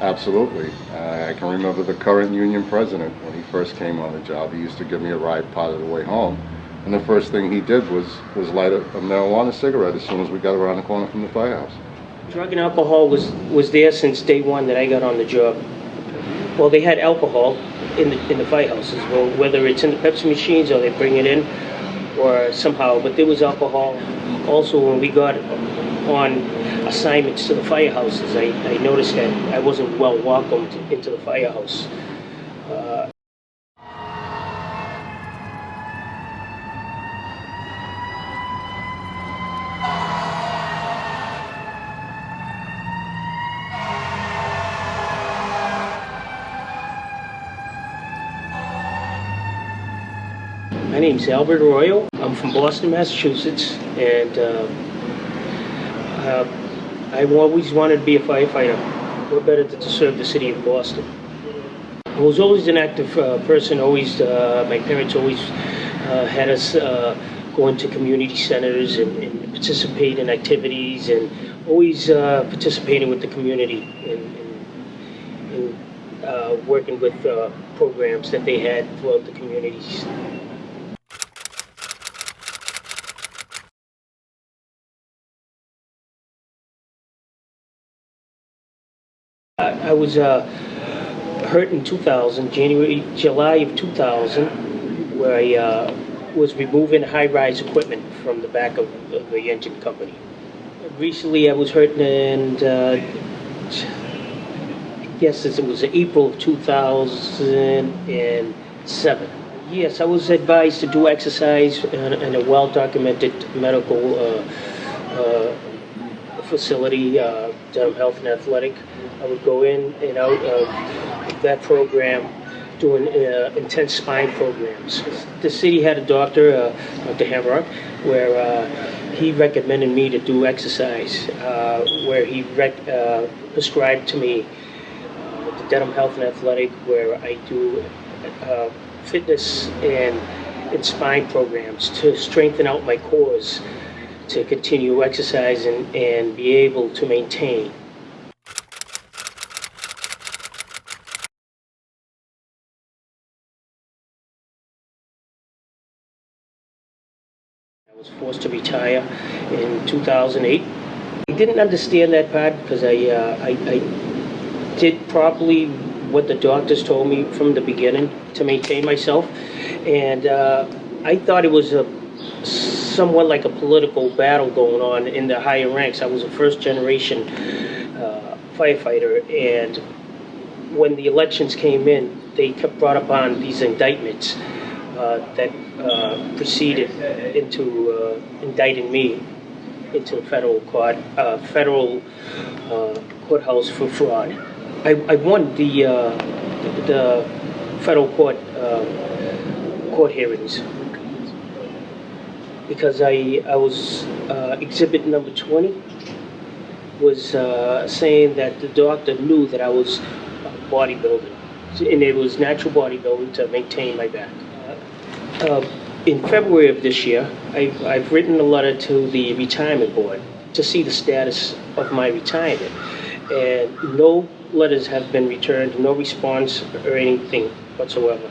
Absolutely. I can remember the current union president when he first came on the job. He used to give me a ride part of the way home, and the first thing he did was light a marijuana cigarette as soon as we got around the corner from the firehouse. Drug and alcohol was there since day one that I got on the job. Well, they had alcohol in the firehouses, well, whether it's in the Pepsi machines or they bring it in or somehow, but there was alcohol. Also, when we got on assignments to the firehouses, I noticed that I wasn't well welcomed into the firehouse. My name's Arroyo. I'm from Boston, Massachusetts, and I've always wanted to be a firefighter. What better to serve the city of Boston? I was always an active person. Always, my parents always had us go into community centers and participate in activities, and always participating with the community and working with programs that they had throughout the communities. I was hurt in 2000, July of 2000, where I was removing high-rise equipment from the back of the engine company. Recently, I was hurt in, I guess it was April of 2007. Yes, I was advised to do exercise in a well-documented medical facility, Dental Health and Athletic. I would go in and out of that program doing intense spine programs. The city had a doctor, Dr. Hamrock, where he recommended me to do exercise, where he prescribed to me the Dental Health and Athletic, where I do fitness and spine programs to strengthen out my cores, to continue exercising and be able to maintain. I was forced to retire in 2008. I didn't understand that part because I did properly what the doctors told me from the beginning to maintain myself, and I thought it was somewhat like a political battle going on in the higher ranks. I was a first-generation firefighter, and when the elections came in, they brought upon these indictments that proceeded into indicting me into the federal courthouse for fraud. I won the federal court hearings because I was exhibit number 20 was saying that the doctor knew that I was bodybuilding, and it was natural bodybuilding to maintain my back. In February of this year, I've written a letter to the retirement board to see the status of my retirement, and no letters have been returned, no response or anything whatsoever.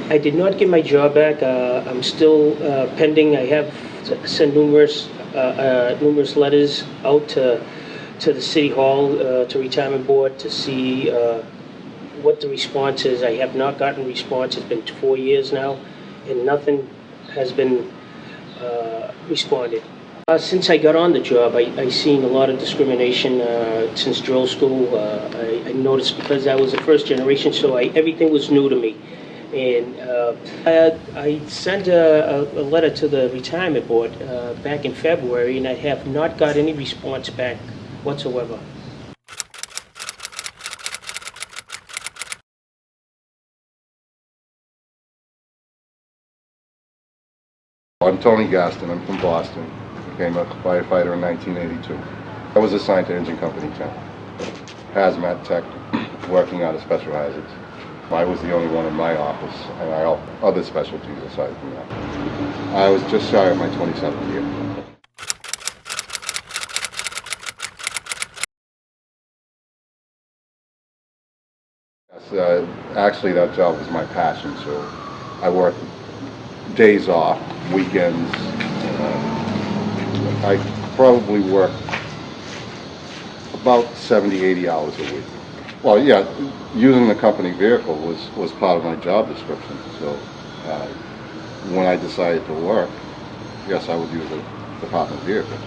I did not get my job back. I'm still pending. I have sent numerous letters out to the city hall, to retirement board, to see what the response is. I have not gotten a response. It's been 4 years now, and nothing has been responded. Since I got on the job, I seen a lot of discrimination since drill school. I noticed because I was a first generation, so everything was new to me. And I sent a letter to the retirement board back in February, and I have not got any response back whatsoever. I'm Tony Gaston. I'm from Boston. Became a firefighter in 1982. I was assigned to engine company 10. Hazmat tech, working on special hazards. I was the only one in my office, and I helped other specialties aside from that. I was just shy of my 27th year. Actually, that job was my passion, so I worked days off, weekends. I probably worked about 70, 80 hours a week. Well, yeah, using the company vehicle was part of my job description, so when I decided to work, yes, I would use a department vehicle.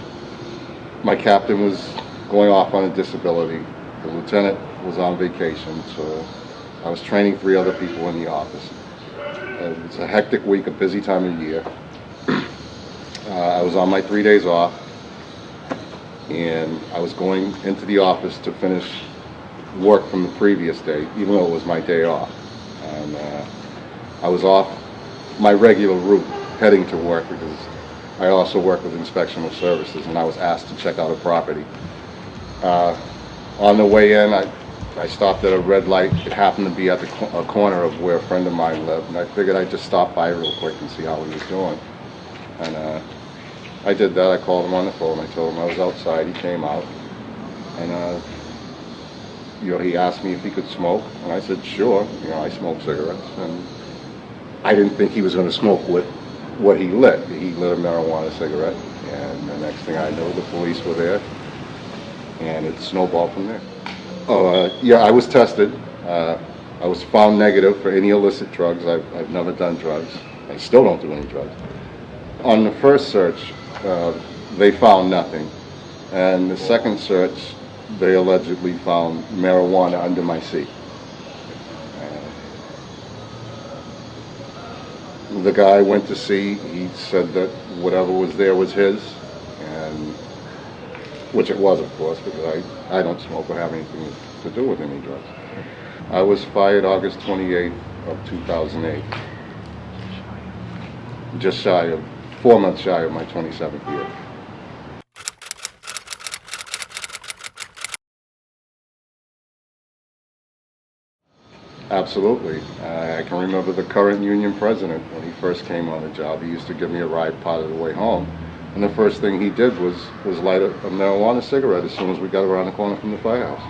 My captain was going off on a disability. The lieutenant was on vacation, so I was training 3 other people in the office. It was a hectic week, a busy time of year. I was on my 3 days off, and I was going into the office to finish work from the previous day, even though it was my day off. And I was off my regular route heading to work because I also work with inspectional services, and I was asked to check out a property. On the way in, I stopped at a red light. It happened to be at a corner of where a friend of mine lived, and I figured I'd just stop by real quick and see how he was doing. And I did that. I called him on the phone. I told him I was outside. He came out, and he asked me if he could smoke, and I said sure. I smoke cigarettes, and I didn't think he was going to smoke with what he lit. He lit a marijuana cigarette, and the next thing I know, the police were there, and it snowballed from there. Yeah, I was tested. I was found negative for any illicit drugs. I've never done drugs. I still don't do any drugs. On the first search, they found nothing, and the second search, they allegedly found marijuana under my seat. The guy I went to see, he said that whatever was there was his, and which it was, of course, because I don't smoke or have anything to do with any drugs. I was fired August 28th of 2008, just shy of 4 months shy of my 27th year. Absolutely. I can remember the current union president when he first came on the job. He used to give me a ride part of the way home, and the first thing he did was light a marijuana cigarette as soon as we got around the corner from the firehouse.